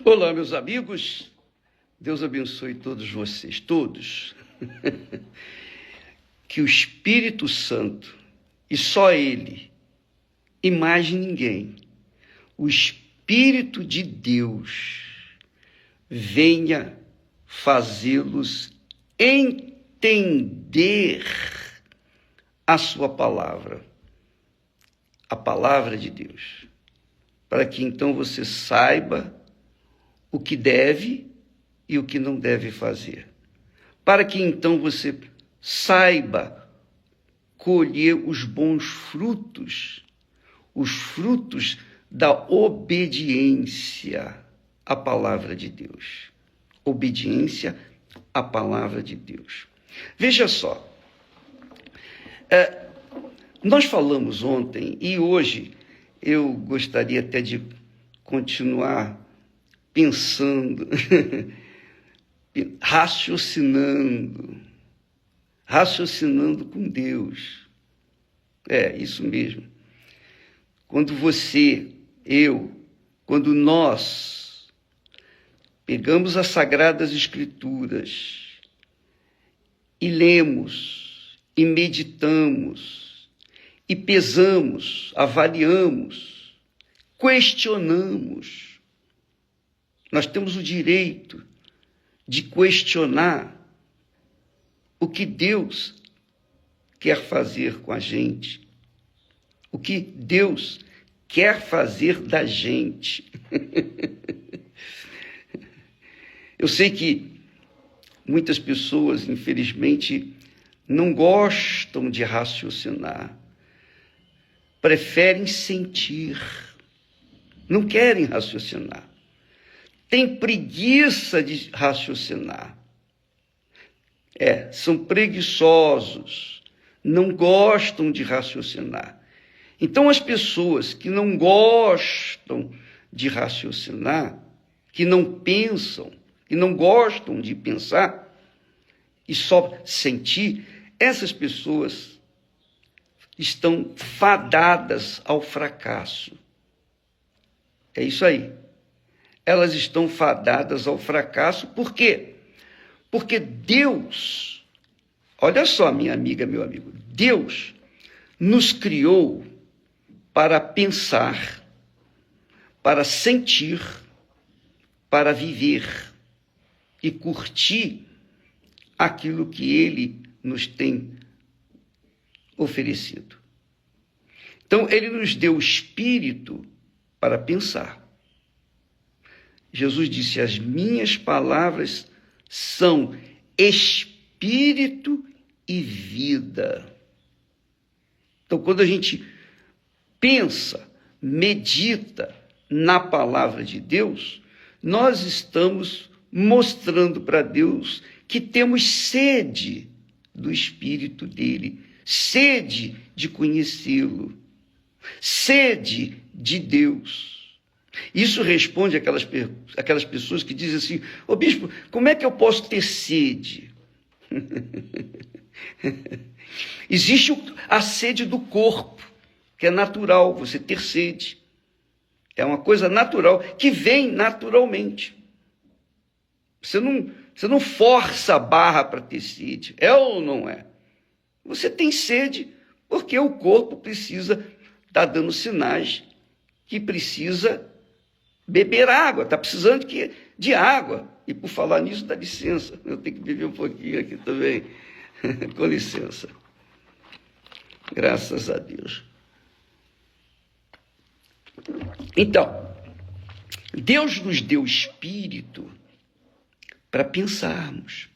Olá, meus amigos. Deus abençoe todos vocês, todos. Que o Espírito Santo, e só Ele, e mais ninguém, o Espírito de Deus, venha fazê-los entender a sua palavra, a palavra de Deus, para que então você saiba o que deve e o que não deve fazer, para que então você saiba colher os bons frutos, os frutos da obediência à palavra de Deus. Obediência à palavra de Deus. Veja só, nós falamos ontem e hoje eu gostaria até de continuar pensando, raciocinando com Deus. É, isso mesmo. Quando você, quando nós pegamos as Sagradas Escrituras e lemos, e meditamos, e pesamos, avaliamos, questionamos, nós temos o direito de questionar o que Deus quer fazer com a gente, o que Deus quer fazer da gente. Eu sei que muitas pessoas, infelizmente, não gostam de raciocinar, preferem sentir, não querem raciocinar. Tem preguiça de raciocinar. São preguiçosos, não gostam de raciocinar. Então, as pessoas que não gostam de raciocinar, que não pensam, que não gostam de pensar e só sentir, essas pessoas estão fadadas ao fracasso. É isso aí. Elas estão fadadas ao fracasso. Por quê? Porque Deus, olha só, minha amiga, meu amigo, Deus nos criou para pensar, para sentir, para viver e curtir aquilo que Ele nos tem oferecido. Então, Ele nos deu o Espírito para pensar. Jesus disse: as minhas palavras são espírito e vida. Então, quando a gente pensa, medita na palavra de Deus, nós estamos mostrando para Deus que temos sede do Espírito dele, sede de conhecê-lo, sede de Deus. Isso responde aquelas pessoas que dizem assim: ô bispo, como é que eu posso ter sede? Existe a sede do corpo, que é natural, você ter sede. É uma coisa natural, que vem naturalmente. Você não força a barra para ter sede, é ou não é? Você tem sede porque o corpo precisa estar dando sinais que precisa beber água, está precisando de água. E por falar nisso, dá licença, eu tenho que beber um pouquinho aqui também. Com licença. Graças a Deus. Então, Deus nos deu Espírito para pensarmos,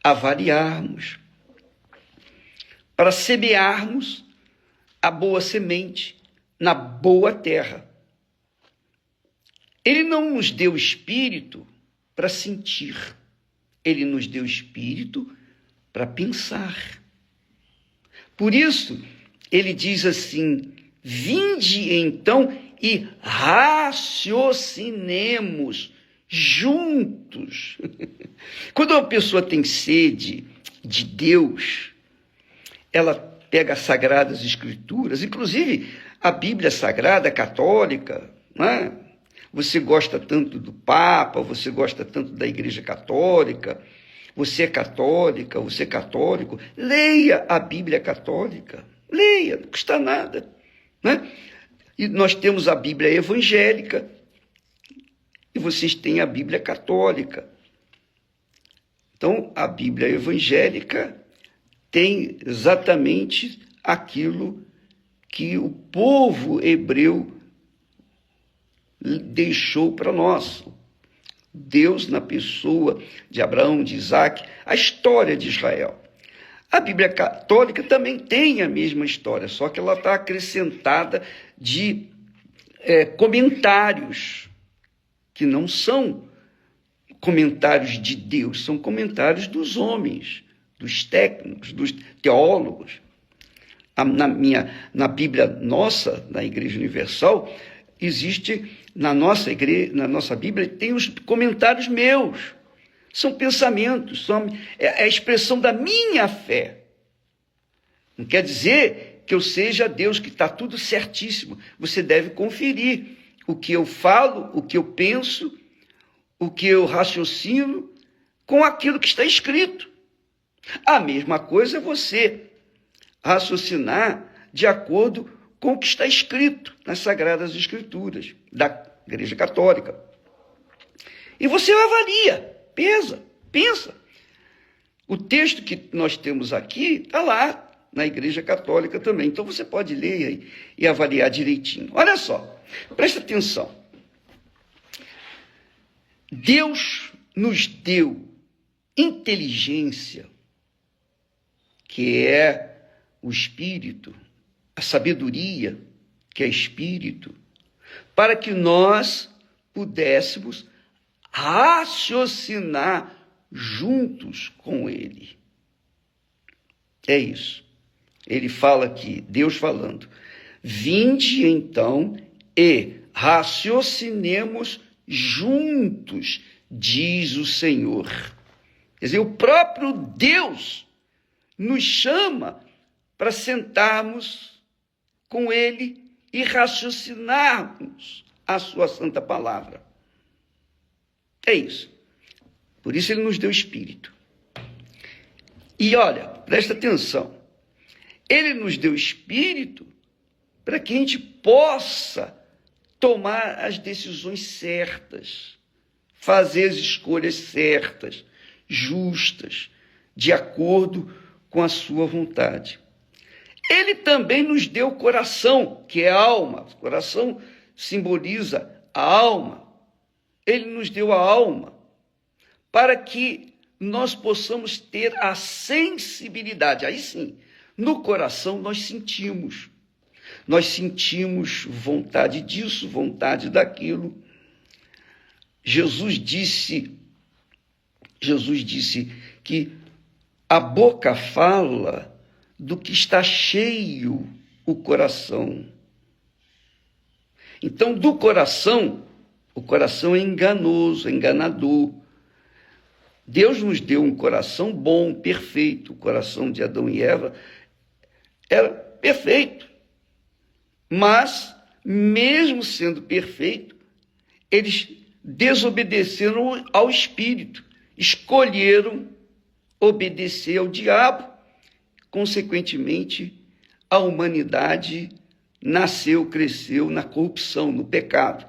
avaliarmos, para semearmos a boa semente na boa terra. Ele não nos deu Espírito para sentir, ele nos deu Espírito para pensar. Por isso, ele diz assim: vinde então e raciocinemos juntos. Quando uma pessoa tem sede de Deus, ela pega as Sagradas Escrituras, inclusive a Bíblia Sagrada Católica, não é? Você gosta tanto do Papa, você gosta tanto da Igreja Católica, você é católica, você é católico, leia a Bíblia católica, leia, não custa nada, né? E nós temos a Bíblia evangélica e vocês têm a Bíblia católica. Então, a Bíblia evangélica tem exatamente aquilo que o povo hebreu deixou para nós. Deus na pessoa de Abraão, de Isaac, a história de Israel. A Bíblia católica também tem a mesma história, só que ela está acrescentada de comentários, que não são comentários de Deus, são comentários dos homens, dos técnicos, dos teólogos. Na Bíblia nossa, na Igreja Universal, existe, na nossa Bíblia, tem os comentários meus. São pensamentos, é a expressão da minha fé. Não quer dizer que eu seja Deus, que está tudo certíssimo. Você deve conferir o que eu falo, o que eu penso, o que eu raciocino com aquilo que está escrito. A mesma coisa é você raciocinar de acordo com o que está escrito nas Sagradas Escrituras da Igreja Católica. E você avalia, pensa. O texto que nós temos aqui está lá na Igreja Católica também. Então você pode ler e avaliar direitinho. Olha só, presta atenção. Deus nos deu inteligência, que é o Espírito, a sabedoria, que é Espírito, para que nós pudéssemos raciocinar juntos com Ele. É isso. Ele fala aqui, Deus falando, vinde então e raciocinemos juntos, diz o Senhor. Quer dizer, o próprio Deus nos chama para sentarmos com Ele e raciocinarmos a sua santa palavra. É isso. Por isso Ele nos deu Espírito. E olha, presta atenção. Ele nos deu Espírito para que a gente possa tomar as decisões certas, fazer as escolhas certas, justas, de acordo com a sua vontade. Ele também nos deu o coração, que é a alma. O coração simboliza a alma. Ele nos deu a alma para que nós possamos ter a sensibilidade. Aí sim, no coração nós sentimos. Nós sentimos vontade disso, vontade daquilo. Jesus disse que a boca fala do que está cheio o coração. Então, do coração, o coração é enganoso, é enganador. Deus nos deu um coração bom, perfeito. O coração de Adão e Eva era perfeito. Mas, mesmo sendo perfeito, eles desobedeceram ao Espírito, escolheram obedecer ao diabo. Consequentemente, a humanidade nasceu, cresceu na corrupção, no pecado.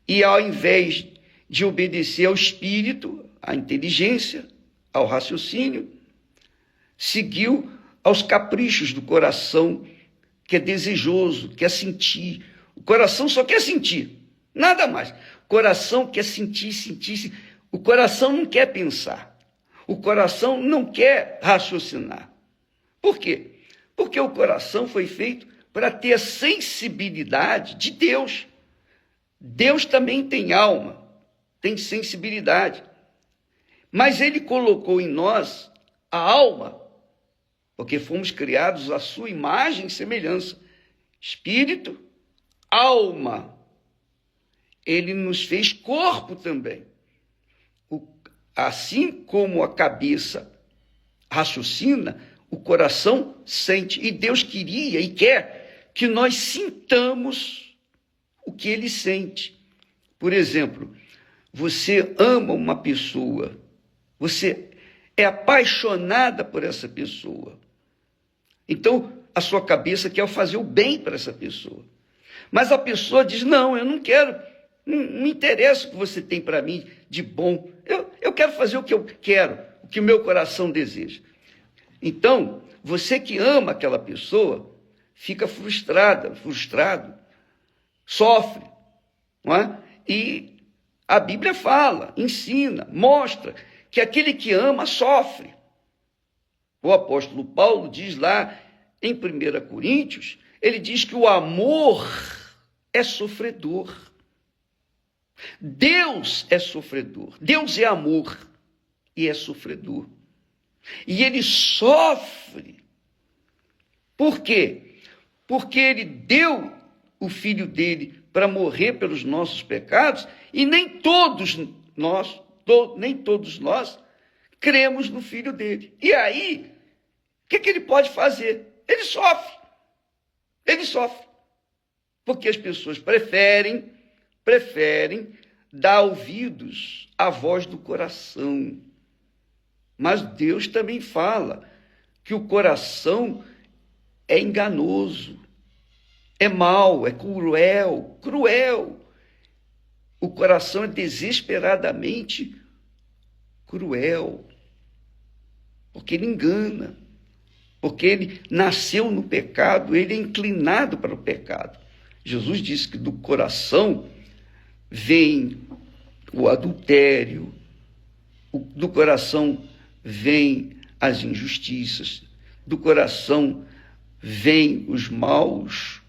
E ao invés de obedecer ao Espírito, à inteligência, ao raciocínio, seguiu aos caprichos do coração, que é desejoso, quer sentir. O coração só quer sentir, nada mais. O coração quer sentir. O coração não quer pensar. O coração não quer raciocinar. Por quê? Porque o coração foi feito para ter a sensibilidade de Deus. Deus também tem alma, tem sensibilidade. Mas Ele colocou em nós a alma, porque fomos criados à sua imagem e semelhança. Espírito, alma. Ele nos fez corpo também. Assim como a cabeça raciocina, o coração sente. E Deus queria e quer que nós sintamos o que Ele sente. Por exemplo, você ama uma pessoa, você é apaixonada por essa pessoa. Então, a sua cabeça quer fazer o bem para essa pessoa. Mas a pessoa diz, não, eu não quero, não me interessa o que você tem para mim de bom. Eu quero fazer o que eu quero, o que o meu coração deseja. Então, você que ama aquela pessoa, fica frustrado, sofre, não é? E a Bíblia fala, ensina, mostra que aquele que ama sofre. O apóstolo Paulo diz lá em 1 Coríntios, ele diz que o amor é sofredor. Deus é sofredor, Deus é amor e é sofredor. E ele sofre. Por quê? Porque ele deu o filho dele para morrer pelos nossos pecados e nem todos nós cremos no filho dele. E aí, o que ele pode fazer? Ele sofre. Ele sofre. Porque as pessoas preferem dar ouvidos à voz do coração. Mas Deus também fala que o coração é enganoso, é mau, é cruel. O coração é desesperadamente cruel, porque ele engana, porque ele nasceu no pecado, ele é inclinado para o pecado. Jesus disse que do coração vem o adultério, do coração vem as injustiças, do coração vem os maus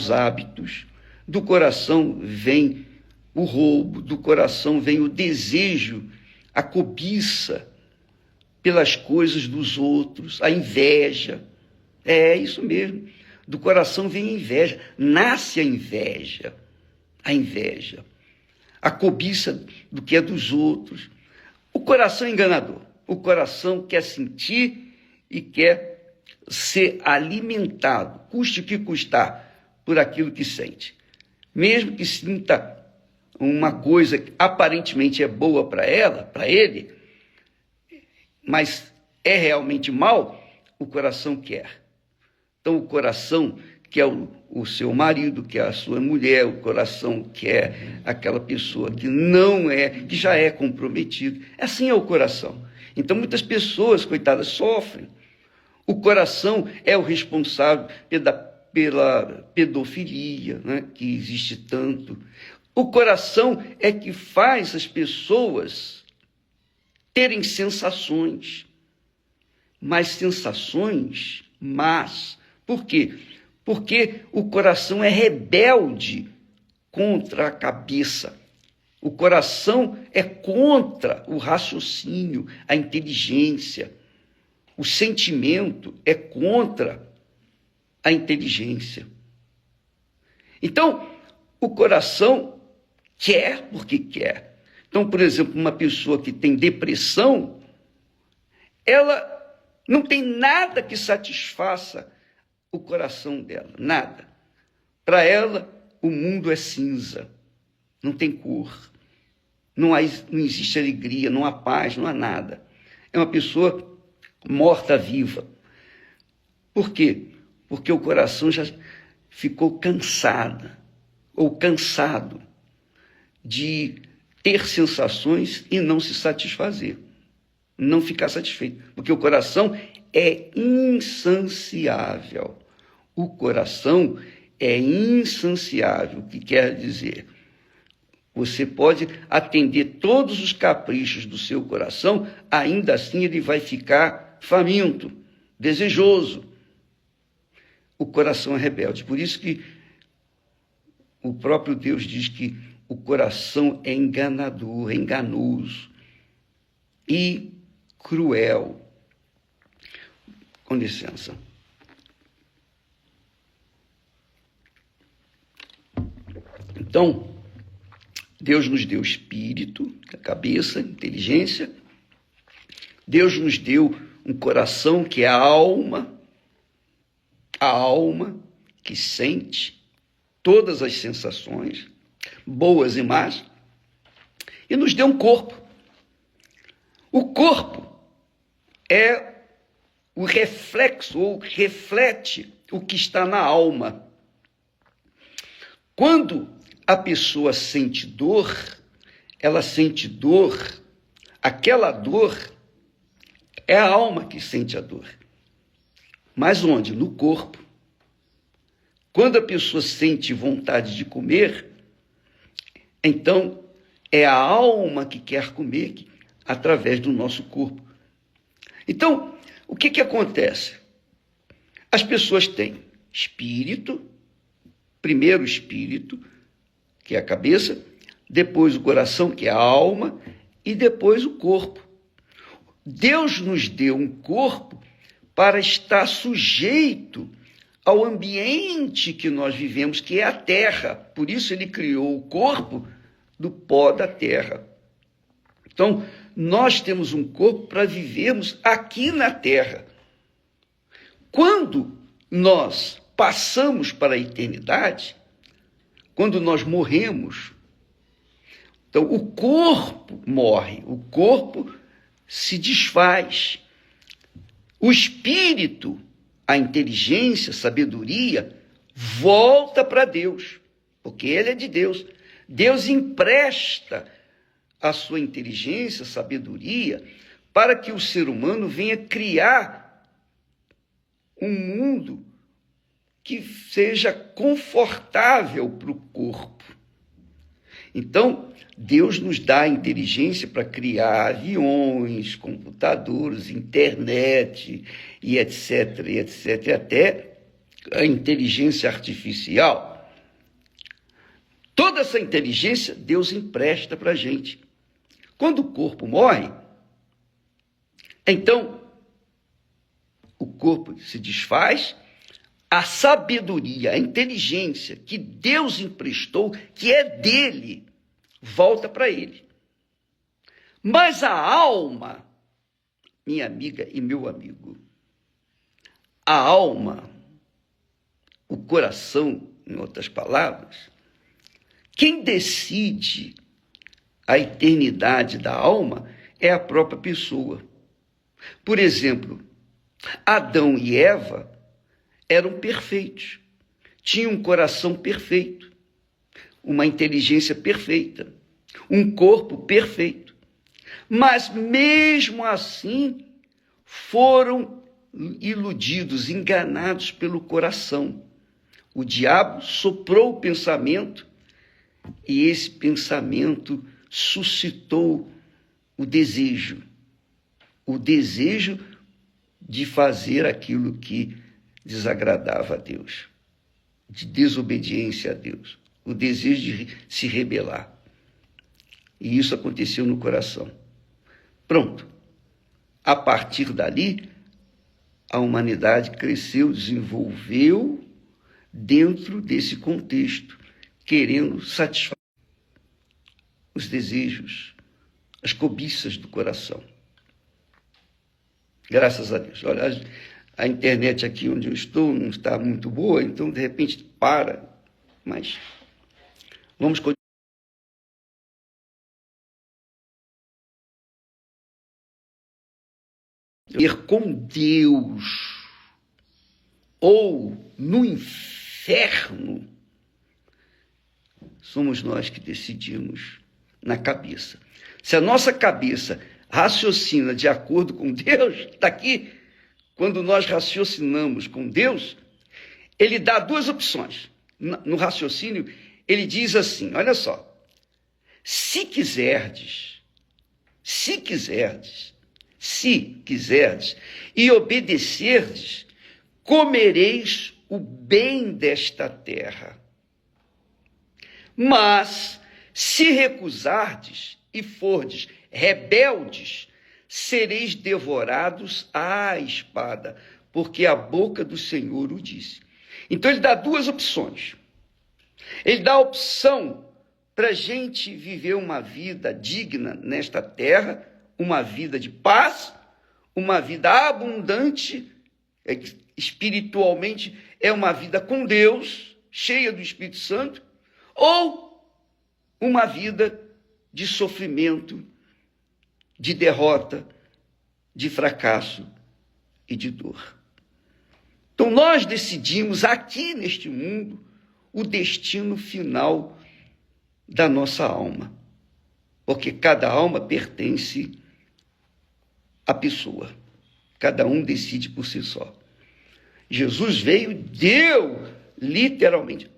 hábitos, do coração vem o roubo, do coração vem o desejo, a cobiça pelas coisas dos outros, a inveja. É isso mesmo. Do coração vem a inveja, nasce a inveja, a cobiça do que é dos outros. O coração é enganador, o coração quer sentir e quer ser alimentado, custe o que custar, por aquilo que sente. Mesmo que sinta uma coisa que aparentemente é boa para ele, mas é realmente mal, o coração quer. Então o coração quer o seu marido, quer a sua mulher, o coração quer aquela pessoa que já é comprometida. Assim é o coração. Então muitas pessoas, coitadas, sofrem. O coração é o responsável pela pedofilia, né, que existe tanto. O coração é que faz as pessoas terem sensações, mas sensações más. Por quê? Porque o coração é rebelde contra a cabeça. O coração é contra o raciocínio, a inteligência. O sentimento é contra a inteligência. Então, o coração quer porque quer. Então, por exemplo, uma pessoa que tem depressão, ela não tem nada que satisfaça o coração dela, nada. Para ela, o mundo é cinza, não tem cor, não existe alegria, não há paz, não há nada. É uma pessoa morta-viva. Por quê? Porque o coração já ficou cansado de ter sensações e não se satisfazer, não ficar satisfeito, porque o coração é insaciável. O coração é insaciável, o que quer dizer? Você pode atender todos os caprichos do seu coração, ainda assim ele vai ficar faminto, desejoso. O coração é rebelde. Por isso que o próprio Deus diz que o coração é enganador, é enganoso e cruel. Com licença. Então, Deus nos deu espírito, a cabeça, a inteligência. Deus nos deu um coração que é a alma que sente todas as sensações, boas e más, e nos deu um corpo. O corpo é o reflexo, ou reflete o que está na alma. Quando a pessoa sente dor, ela sente dor, aquela dor é a alma que sente a dor. Mas onde? No corpo. Quando a pessoa sente vontade de comer, então é a alma que quer comer através do nosso corpo. Então, o que acontece? As pessoas têm espírito, primeiro o espírito, que é a cabeça, depois o coração, que é a alma, e depois o corpo. Deus nos deu um corpo para estar sujeito ao ambiente que nós vivemos, que é a terra. Por isso ele criou o corpo do pó da terra. Então, nós temos um corpo para vivermos aqui na terra. Quando nós passamos para a eternidade, quando nós morremos, então o corpo morre, o corpo se desfaz. O espírito, a inteligência, a sabedoria, volta para Deus, porque ele é de Deus. Deus empresta a sua inteligência, sabedoria, para que o ser humano venha criar um mundo que seja confortável para o corpo. Então, Deus nos dá a inteligência para criar aviões, computadores, internet, e etc, até a inteligência artificial. Toda essa inteligência Deus empresta para a gente. Quando o corpo morre, então o corpo se desfaz, a sabedoria, a inteligência que Deus emprestou, que é dele, volta para ele. Mas a alma, minha amiga e meu amigo, a alma, o coração, em outras palavras, quem decide a eternidade da alma é a própria pessoa. Por exemplo, Adão e Eva eram perfeitos, tinham um coração perfeito, uma inteligência perfeita, um corpo perfeito. Mas mesmo assim foram iludidos, enganados pelo coração. O diabo soprou o pensamento e esse pensamento suscitou o desejo de fazer aquilo que desagradava a Deus, de desobediência a Deus, o desejo de se rebelar. E isso aconteceu no coração. Pronto. A partir dali, a humanidade cresceu, desenvolveu dentro desse contexto, querendo satisfazer os desejos, as cobiças do coração. Graças a Deus. Olha, a internet aqui onde eu estou não está muito boa, então de repente para, mas vamos continuar. Ir com Deus ou no inferno, somos nós que decidimos na cabeça. Se a nossa cabeça raciocina de acordo com Deus, está aqui, quando nós raciocinamos com Deus, ele dá duas opções. No raciocínio, ele diz assim, olha só, se quiserdes, e obedecerdes, comereis o bem desta terra. Mas, se recusardes e fordes rebeldes, sereis devorados à espada, porque a boca do Senhor o disse. Então ele dá duas opções. Ele dá a opção para a gente viver uma vida digna nesta terra, uma vida de paz, uma vida abundante, espiritualmente é uma vida com Deus, cheia do Espírito Santo, ou uma vida de sofrimento, de derrota, de fracasso e de dor. Então nós decidimos aqui neste mundo o destino final da nossa alma, porque cada alma pertence à pessoa, cada um decide por si só. Jesus veio, deu literalmente,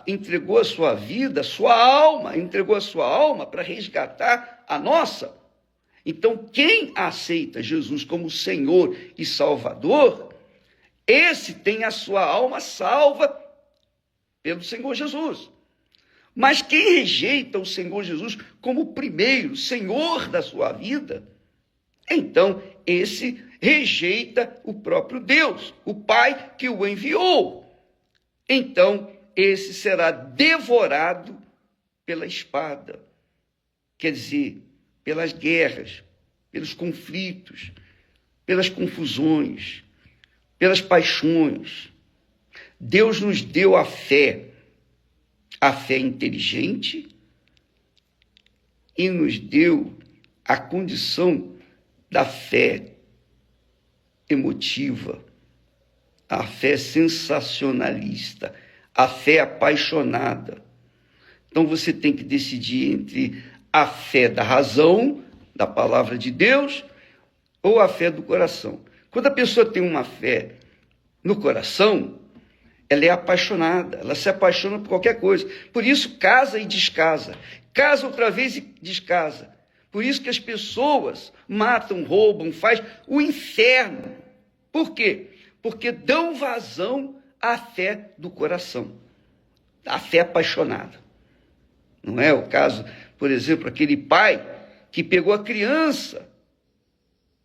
entregou a sua vida, a sua alma, entregou a sua alma para resgatar a nossa. Então, quem aceita Jesus como Senhor e Salvador, esse tem a sua alma salva pelo Senhor Jesus. Mas quem rejeita o Senhor Jesus como primeiro Senhor da sua vida, então esse rejeita o próprio Deus, o Pai que o enviou. Então, esse será devorado pela espada, quer dizer, pelas guerras, pelos conflitos, pelas confusões, pelas paixões. Deus nos deu a fé inteligente, e nos deu a condição da fé emotiva, a fé sensacionalista, a fé apaixonada. Então você tem que decidir entre a fé da razão, da palavra de Deus, ou a fé do coração. Quando a pessoa tem uma fé no coração, ela é apaixonada, ela se apaixona por qualquer coisa. Por isso casa e descasa, casa outra vez e descasa. Por isso que as pessoas matam, roubam, fazem o inferno. Por quê? Porque dão vazão à fé do coração, à fé apaixonada. Não é o caso, por exemplo, aquele pai que pegou a criança,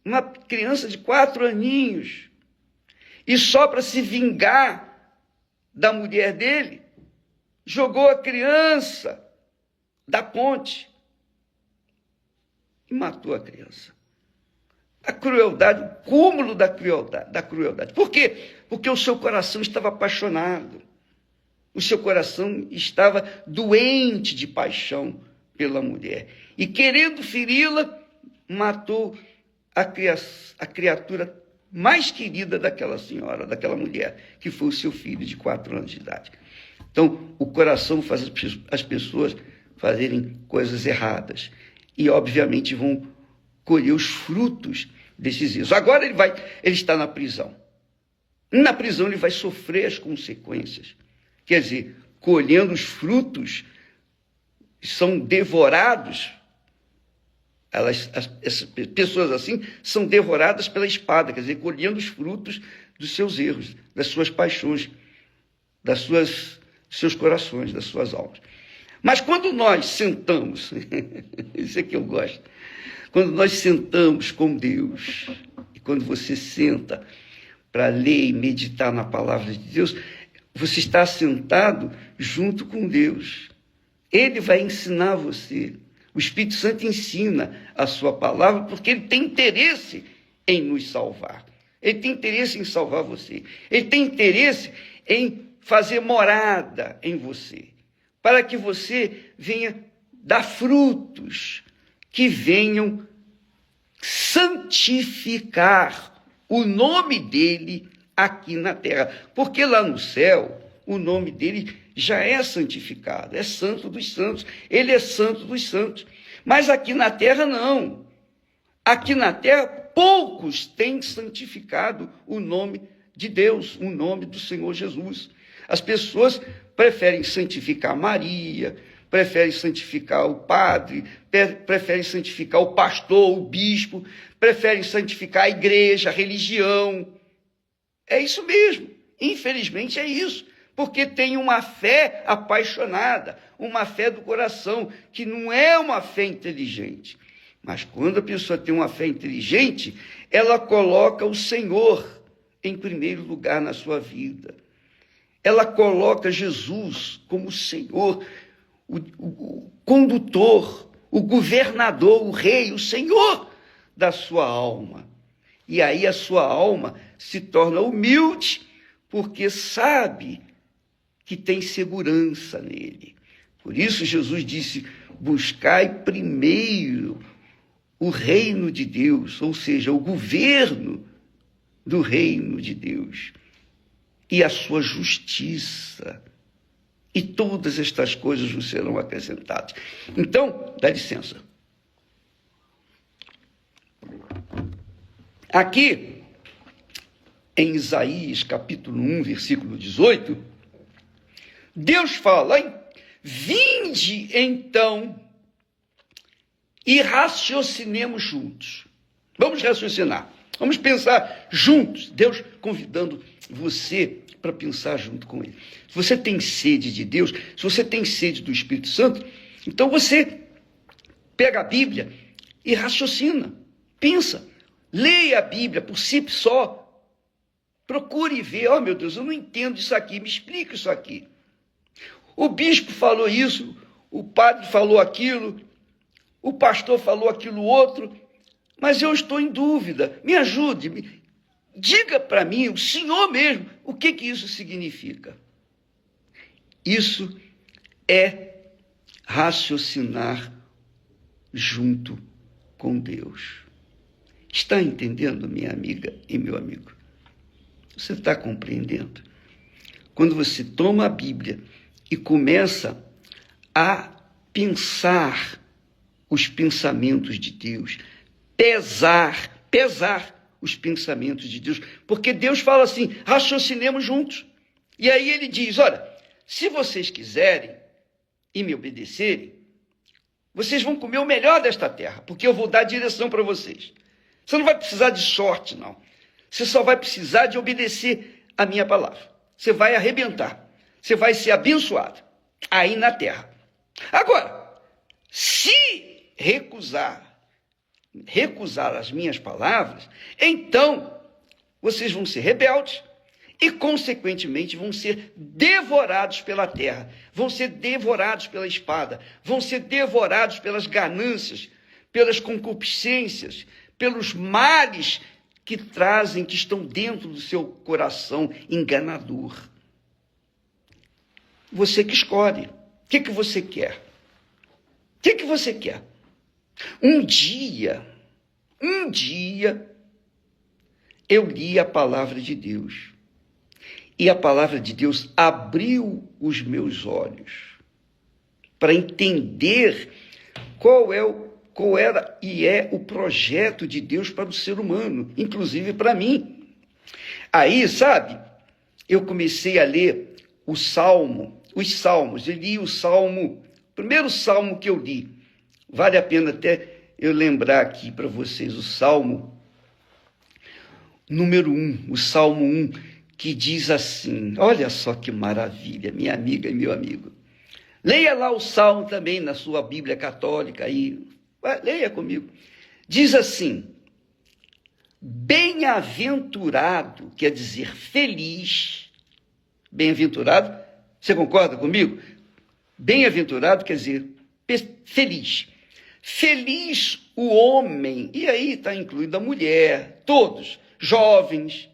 uma criança de 4 aninhos, e só para se vingar da mulher dele, jogou a criança da ponte e matou a criança. A crueldade, o cúmulo da crueldade. Por quê? Porque o seu coração estava apaixonado. O seu coração estava doente de paixão pela mulher. E querendo feri-la, matou a criatura mais querida daquela senhora, daquela mulher, que foi o seu filho de 4 anos de idade. Então, o coração faz as pessoas fazerem coisas erradas. E, obviamente, vão colher os frutos desses erros. Agora ele está na prisão. Na prisão ele vai sofrer as consequências. Quer dizer, colhendo os frutos, são devorados. Essas pessoas assim são devoradas pela espada, quer dizer, colhendo os frutos dos seus erros, das suas paixões, dos seus corações, das suas almas. Mas quando nós sentamos, isso é que eu gosto, quando nós sentamos com Deus, e quando você senta para ler e meditar na palavra de Deus, você está sentado junto com Deus. Ele vai ensinar você. O Espírito Santo ensina a sua palavra porque ele tem interesse em nos salvar. Ele tem interesse em salvar você. Ele tem interesse em fazer morada em você, para que você venha dar frutos que venham santificar o nome dele aqui na terra. Porque lá no céu, o nome dele já é santificado, é santo dos santos, ele é santo dos santos. Mas aqui na terra não. Aqui na terra, poucos têm santificado o nome de Deus, o nome do Senhor Jesus. As pessoas preferem santificar Maria, preferem santificar o padre, preferem santificar o pastor, o bispo, preferem santificar a igreja, a religião. É isso mesmo. Infelizmente é isso. Porque tem uma fé apaixonada, uma fé do coração, que não é uma fé inteligente. Mas quando a pessoa tem uma fé inteligente, ela coloca o Senhor em primeiro lugar na sua vida. Ela coloca Jesus como o Senhor, o condutor, o governador, o rei, o Senhor da sua alma. E aí a sua alma se torna humilde, porque sabe que tem segurança nele, Por isso Jesus disse: buscai primeiro o reino de Deus, ou seja, o governo do reino de Deus e a sua justiça. E todas estas coisas vos serão acrescentadas. Então, dá licença. Aqui, em Isaías, capítulo 1, versículo 18, Deus fala: vinde então e raciocinemos juntos. Vamos raciocinar, vamos pensar juntos. Deus convidando você para pensar junto com Ele. Se você tem sede de Deus, se você tem sede do Espírito Santo, então você pega a Bíblia e raciocina, pensa, leia a Bíblia por si só. Procure ver: oh meu Deus, eu não entendo isso aqui, me explica isso aqui. O bispo falou isso, o padre falou aquilo, o pastor falou aquilo outro, mas eu estou em dúvida. Me ajude, diga para mim, o Senhor mesmo, o que isso significa. Isso é raciocinar junto com Deus. Está entendendo, minha amiga e meu amigo? Você está compreendendo? Quando você toma a Bíblia e começa a pensar os pensamentos de Deus, pesar os pensamentos de Deus, porque Deus fala assim: raciocinemos juntos. E aí ele diz: olha, se vocês quiserem e me obedecerem, vocês vão comer o melhor desta terra, porque eu vou dar direção para vocês. Você não vai precisar de sorte, não. Você só vai precisar de obedecer a minha palavra. Você vai arrebentar. Você vai ser abençoado aí na terra. Agora, se recusar as minhas palavras, então vocês vão ser rebeldes e, consequentemente, vão ser devorados pela terra, vão ser devorados pela espada, vão ser devorados pelas ganâncias, pelas concupiscências, pelos males que trazem, que estão dentro do seu coração enganador. Você que escolhe. O que você quer? O que você quer? Um dia, eu li a palavra de Deus. E a palavra de Deus abriu os meus olhos para entender qual era e é o projeto de Deus para o ser humano, inclusive para mim. Aí, sabe, eu comecei a ler os salmos. Eu li o primeiro salmo que eu li. Vale a pena até eu lembrar aqui para vocês o salmo número 1, o salmo 1, que diz assim, olha só que maravilha, minha amiga e meu amigo. Leia lá o salmo também na sua Bíblia católica aí. Leia comigo. Diz assim: bem-aventurado, quer dizer feliz. Bem-aventurado, você concorda comigo? Bem-aventurado quer dizer feliz. Feliz o homem, e aí está incluída a mulher, todos, jovens,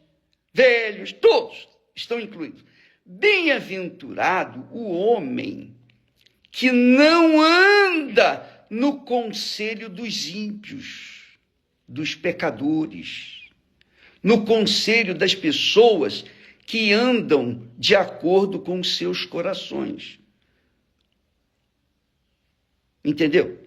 velhos, todos estão incluídos. Bem-aventurado o homem que não anda no conselho dos ímpios, dos pecadores, no conselho das pessoas que andam de acordo com os seus corações. Entendeu?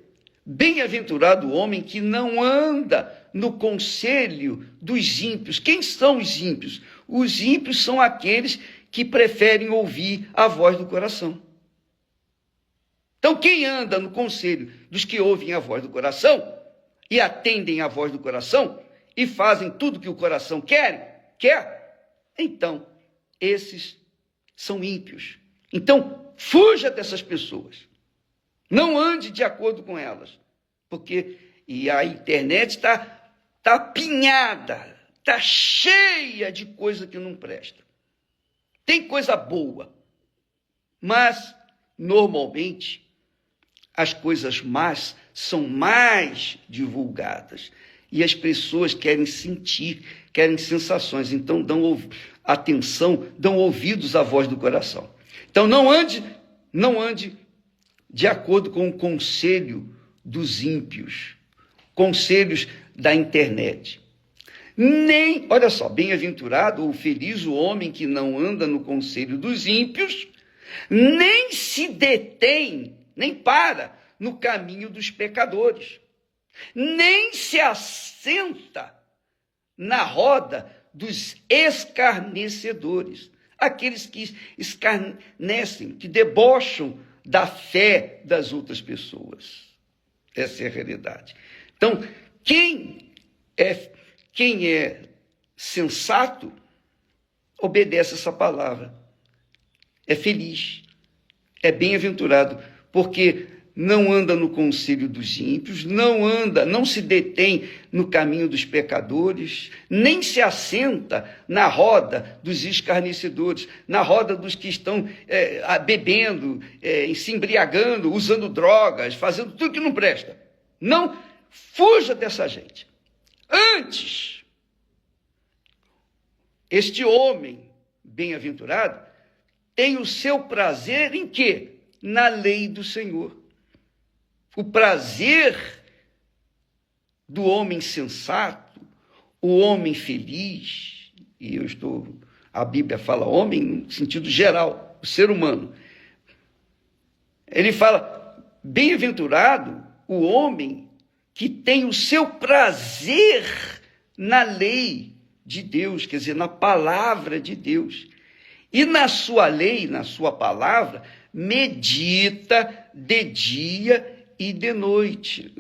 Bem-aventurado o homem que não anda no conselho dos ímpios. Quem são os ímpios? Os ímpios são aqueles que preferem ouvir a voz do coração. Então, quem anda no conselho dos que ouvem a voz do coração e atendem à voz do coração e fazem tudo que o coração quer, então, esses são ímpios. Então, fuja dessas pessoas. Não ande de acordo com elas, porque a internet está apinhada, está cheia de coisa que não presta. Tem coisa boa, mas, normalmente, as coisas más são mais divulgadas e as pessoas querem sentir, querem sensações, então dão atenção, dão ouvidos à voz do coração. Então não ande de acordo com o conselho dos ímpios, conselhos da internet. Nem, olha só, bem-aventurado ou feliz o homem que não anda no conselho dos ímpios, nem se detém, nem para no caminho dos pecadores, nem se assenta na roda dos escarnecedores, aqueles que escarnecem, que debocham da fé das outras pessoas. Essa é a realidade. Então, quem é sensato, obedece essa palavra. É feliz, é bem-aventurado, porque não anda no conselho dos ímpios, não se detém no caminho dos pecadores, nem se assenta na roda dos escarnecedores, na roda dos que estão bebendo, se embriagando, usando drogas, fazendo tudo que não presta. Não fuja dessa gente. Antes, este homem bem-aventurado tem o seu prazer em quê? Na lei do Senhor. O prazer do homem sensato, o homem feliz, e a Bíblia fala homem no sentido geral, o ser humano. Ele fala, bem-aventurado o homem que tem o seu prazer na lei de Deus, quer dizer, na palavra de Deus. E na sua lei, na sua palavra, medita de dia e de noite.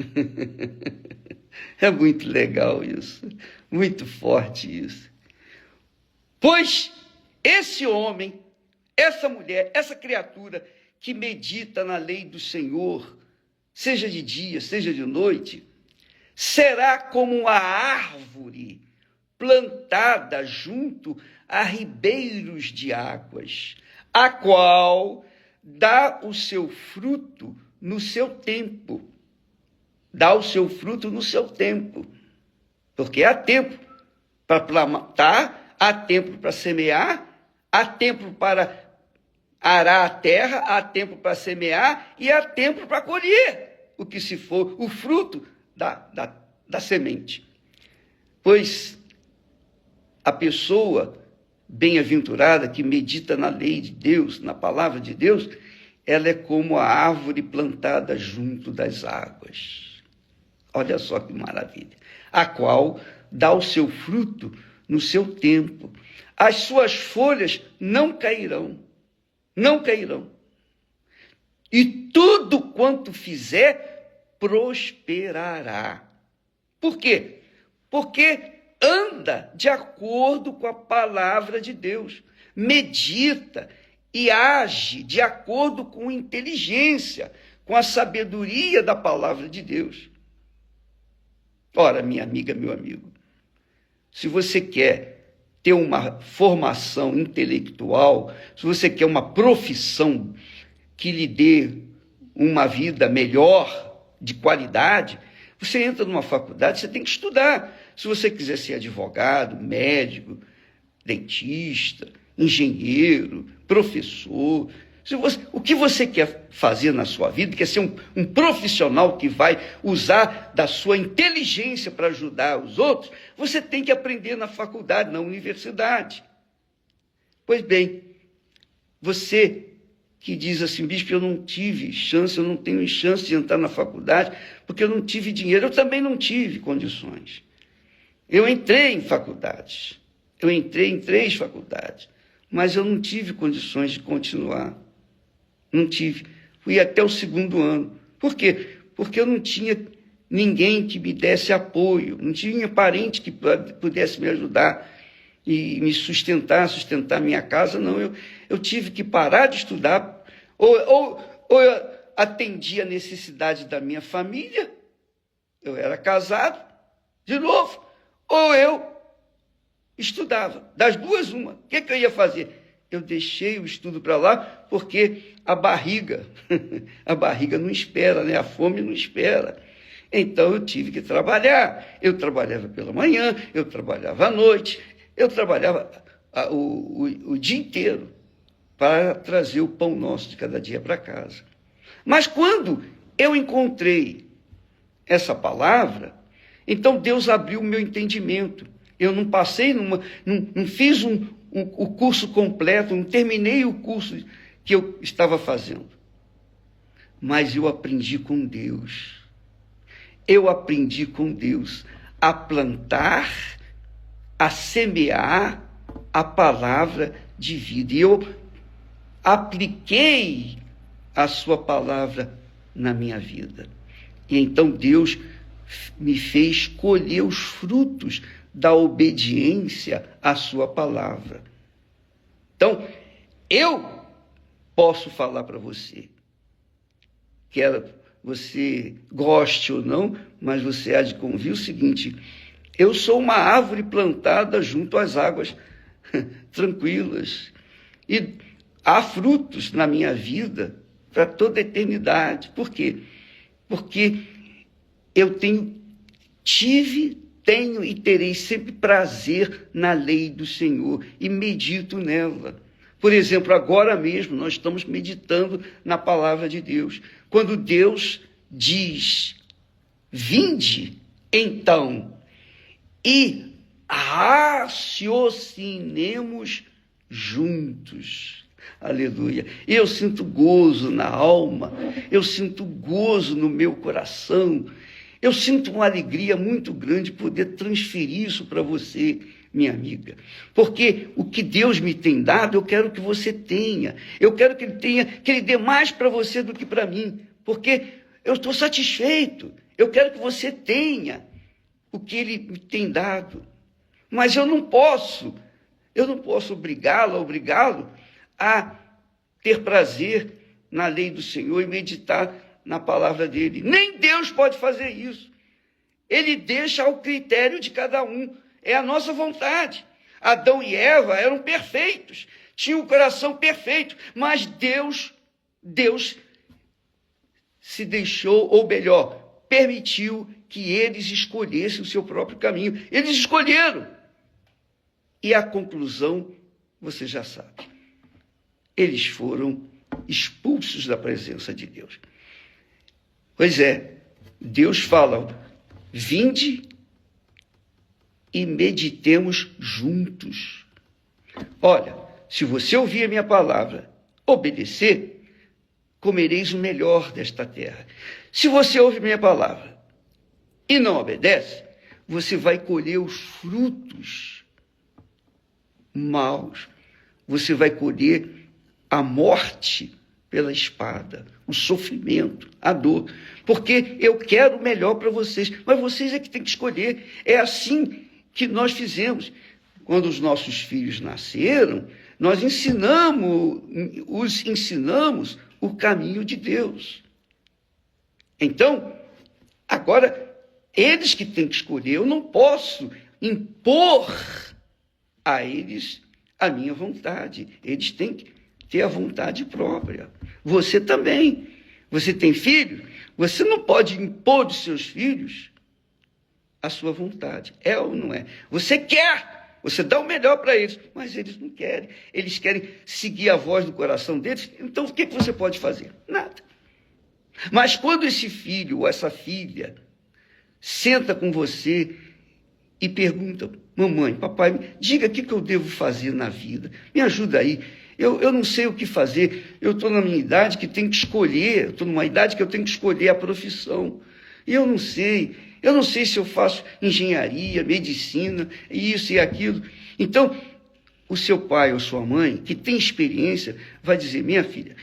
É muito legal isso, muito forte isso. Pois esse homem, essa mulher, essa criatura que medita na lei do Senhor, seja de dia, seja de noite, será como uma árvore plantada junto a ribeiros de águas, a qual dá o seu fruto no seu tempo. Dá o seu fruto no seu tempo. Porque há tempo para plantar, há tempo para semear, há tempo para arar a terra, há tempo para semear e há tempo para colher o que se for, o fruto da semente. Pois a pessoa bem-aventurada que medita na lei de Deus, na palavra de Deus, ela é como a árvore plantada junto das águas. Olha só que maravilha. A qual dá o seu fruto no seu tempo. As suas folhas não cairão. Não cairão. E tudo quanto fizer, prosperará. Por quê? Porque anda de acordo com a palavra de Deus. Medita e age de acordo com inteligência, com a sabedoria da palavra de Deus. Ora, minha amiga, meu amigo, se você quer ter uma formação intelectual, se você quer uma profissão que lhe dê uma vida melhor, de qualidade, você entra numa faculdade, você tem que estudar. Se você quiser ser advogado, médico, dentista, engenheiro, professor, o que você quer fazer na sua vida, quer ser um profissional que vai usar da sua inteligência para ajudar os outros, você tem que aprender na faculdade, na universidade. Pois bem, você que diz assim, bispo, eu não tive chance, eu não tenho chance de entrar na faculdade, porque eu não tive dinheiro, eu também não tive condições. Eu entrei em faculdades, eu entrei em 3 faculdades, mas eu não tive condições de continuar. Não tive. Fui até o 2º ano. Por quê? Porque eu não tinha ninguém que me desse apoio, não tinha parente que pudesse me ajudar e me sustentar minha casa, não. Eu tive que parar de estudar, ou eu atendia a necessidade da minha família, eu era casado, de novo, ou eu estudava. Das duas, uma. O que eu ia fazer? Eu deixei o estudo para lá porque a barriga não espera, né? A fome não espera. Então eu tive que trabalhar. Eu trabalhava pela manhã, eu trabalhava à noite, eu trabalhava o dia inteiro para trazer o pão nosso de cada dia para casa. Mas quando eu encontrei essa palavra, então Deus abriu o meu entendimento. Eu não passei não fiz o curso completo, não terminei o curso que eu estava fazendo. Mas eu aprendi com Deus. Eu aprendi com Deus a plantar, a semear a palavra de vida. E eu apliquei a sua palavra na minha vida. E então Deus me fez colher os frutos da obediência à sua palavra. Então, eu posso falar para você, quer você goste ou não, mas você há de convir o seguinte: eu sou uma árvore plantada junto às águas tranquilas, e há frutos na minha vida para toda a eternidade. Por quê? Porque eu tenho e terei sempre prazer na lei do Senhor e medito nela. Por exemplo, agora mesmo nós estamos meditando na palavra de Deus. Quando Deus diz: vinde, então, e raciocinemos juntos. Aleluia. E eu sinto gozo na alma, eu sinto gozo no meu coração, eu sinto uma alegria muito grande poder transferir isso para você, minha amiga. Porque o que Deus me tem dado, eu quero que você tenha. Eu quero que Ele dê mais para você do que para mim. Porque eu estou satisfeito. Eu quero que você tenha o que Ele me tem dado. Mas eu não posso obrigá-lo a ter prazer na lei do Senhor e meditar na palavra dele. Nem Deus pode fazer isso. Ele deixa ao critério de cada um. É a nossa vontade. Adão e Eva eram perfeitos, tinham o coração perfeito, mas Deus se deixou, ou melhor, permitiu que eles escolhessem o seu próprio caminho. Eles escolheram. E a conclusão, você já sabe. Eles foram expulsos da presença de Deus. Pois é, Deus fala: vinde e meditemos juntos. Olha, se você ouvir a minha palavra, obedecer, comereis o melhor desta terra. Se você ouve minha palavra e não obedece, você vai colher os frutos maus. Você vai colher a morte pela espada, o sofrimento, a dor. Porque eu quero o melhor para vocês, mas vocês é que têm que escolher. É assim que nós fizemos. Quando os nossos filhos nasceram, nós os ensinamos o caminho de Deus. Então, agora, eles que têm que escolher. Eu não posso impor a eles a minha vontade. Eles têm que ter a vontade própria. Você também. Você tem filho? Você não pode impor aos seus filhos a sua vontade. É ou não é? Você quer, você dá o melhor para eles, mas eles não querem. Eles querem seguir a voz do coração deles. Então, o que você pode fazer? Nada. Mas quando esse filho ou essa filha senta com você e pergunta: mamãe, papai, diga o que eu devo fazer na vida. Me ajuda aí. Eu não sei o que fazer. Eu estou na minha idade que tenho que escolher. Estou numa idade que eu tenho que escolher a profissão. E eu não sei. Eu não sei se eu faço engenharia, medicina, isso e aquilo. Então, o seu pai ou sua mãe, que tem experiência, vai dizer: minha filha,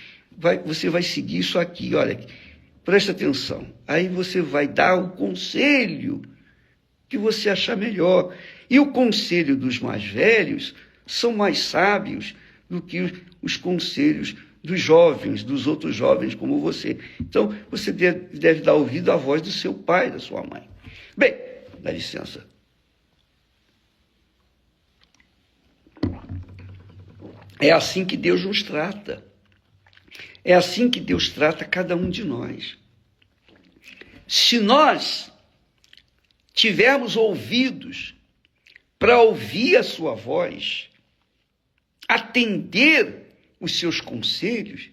você vai seguir isso aqui, olha, presta atenção. Aí você vai dar o conselho que você achar melhor. E o conselho dos mais velhos são mais sábios do que os conselhos dos jovens, dos outros jovens como você. Então, você deve dar ouvido à voz do seu pai, da sua mãe. Bem, dá licença. É assim que Deus nos trata. É assim que Deus trata cada um de nós. Se nós tivermos ouvidos para ouvir a sua voz, atender os seus conselhos,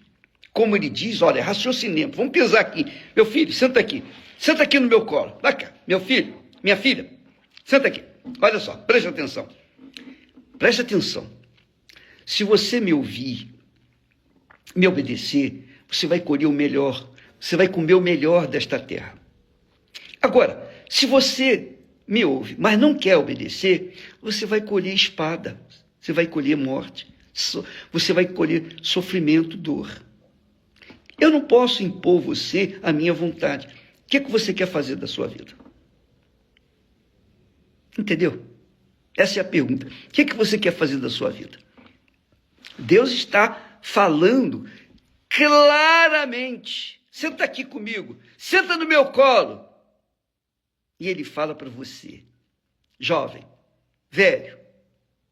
como ele diz, olha, raciocinemos, vamos pensar aqui. Meu filho, senta aqui no meu colo. Vai cá, meu filho, minha filha, senta aqui. Olha só, preste atenção. Preste atenção. Se você me ouvir, me obedecer, você vai colher o melhor, você vai comer o melhor desta terra. Agora, se você me ouve, mas não quer obedecer, você vai colher espada, você vai colher morte, você vai colher sofrimento, dor. Eu não posso impor você a minha vontade. O que você quer fazer da sua vida? Entendeu? Essa é a pergunta. O que você quer fazer da sua vida? Deus está falando claramente. Senta aqui comigo, senta no meu colo. E ele fala para você, jovem, velho,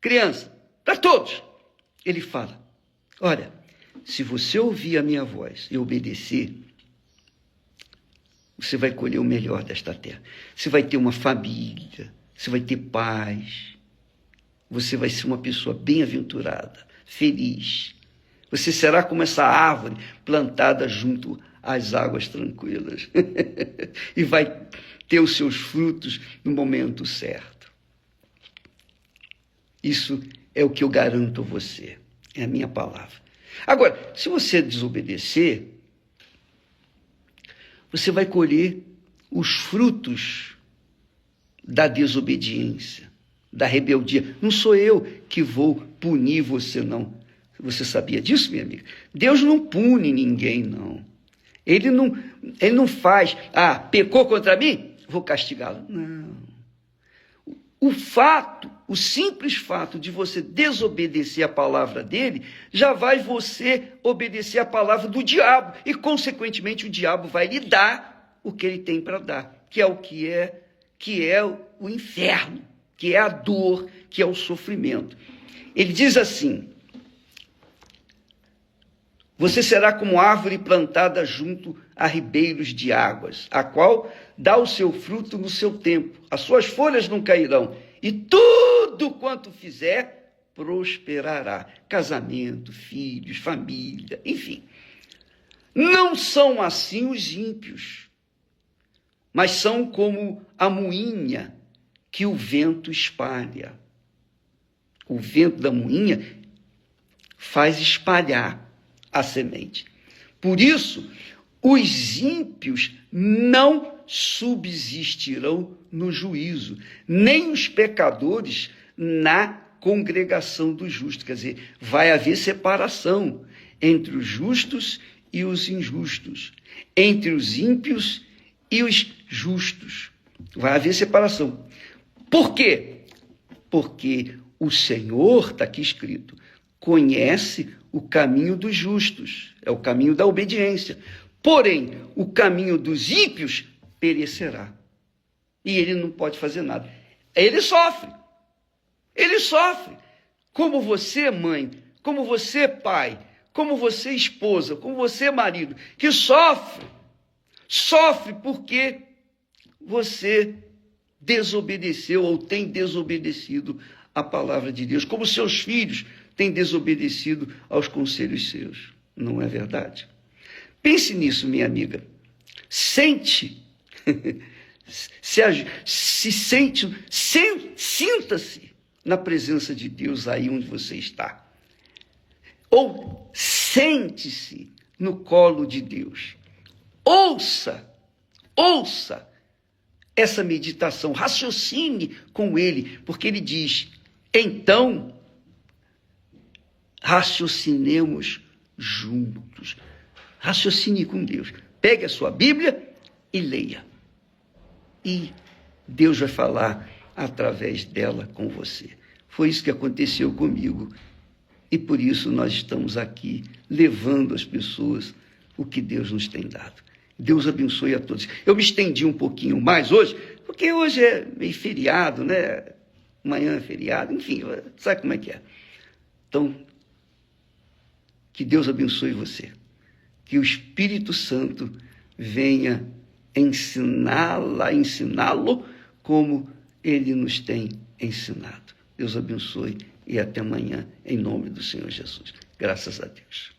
criança, para todos. Ele fala, olha, se você ouvir a minha voz e obedecer, você vai colher o melhor desta terra. Você vai ter uma família, você vai ter paz, você vai ser uma pessoa bem-aventurada, feliz. Você será como essa árvore plantada junto às águas tranquilas e vai ter os seus frutos no momento certo. Isso é o que eu garanto a você, é a minha palavra. Agora, se você desobedecer, você vai colher os frutos da desobediência, da rebeldia. Não sou eu que vou punir você, não. Você sabia disso, minha amiga? Deus não pune ninguém, não. Ele não faz, pecou contra mim? Vou castigá-lo. Não. O simples fato de você desobedecer a palavra dele, já vai você obedecer a palavra do diabo. E, consequentemente, o diabo vai lhe dar o que ele tem para dar, que é o inferno, que é a dor, que é o sofrimento. Ele diz assim, você será como árvore plantada junto a ribeiros de águas, a qual dá o seu fruto no seu tempo. As suas folhas não cairão, e tudo quanto fizer prosperará. Casamento, filhos, família, enfim. Não são assim os ímpios, mas são como a moinha que o vento espalha. O vento da moinha faz espalhar a semente. Por isso, os ímpios não subsistirão no juízo, nem os pecadores na congregação dos justos. Quer dizer, vai haver separação entre os justos e os injustos, entre os ímpios e os justos. Vai haver separação. Por quê? Porque o Senhor, está aqui escrito, conhece o caminho dos justos, é o caminho da obediência. Porém, o caminho dos ímpios perecerá. E ele não pode fazer nada. Ele sofre. Ele sofre. Como você, mãe, como você, pai, como você, esposa, como você, marido, que sofre. Sofre porque você desobedeceu ou tem desobedecido a palavra de Deus, como seus filhos têm desobedecido aos conselhos seus. Não é verdade? Pense nisso, minha amiga. Sente, sinta-se na presença de Deus aí onde você está. Ou sente-se no colo de Deus. Ouça essa meditação, raciocine com ele, porque ele diz, então, raciocinemos juntos. Raciocine com Deus. Pegue a sua Bíblia e leia. E Deus vai falar através dela com você. Foi isso que aconteceu comigo. E por isso nós estamos aqui levando às pessoas o que Deus nos tem dado. Deus abençoe a todos. Eu me estendi um pouquinho mais hoje, porque hoje é meio feriado, né? Amanhã é feriado, enfim, sabe como é que é. Então, que Deus abençoe você. Que o Espírito Santo venha ensiná-lo como ele nos tem ensinado. Deus abençoe e até amanhã, em nome do Senhor Jesus. Graças a Deus.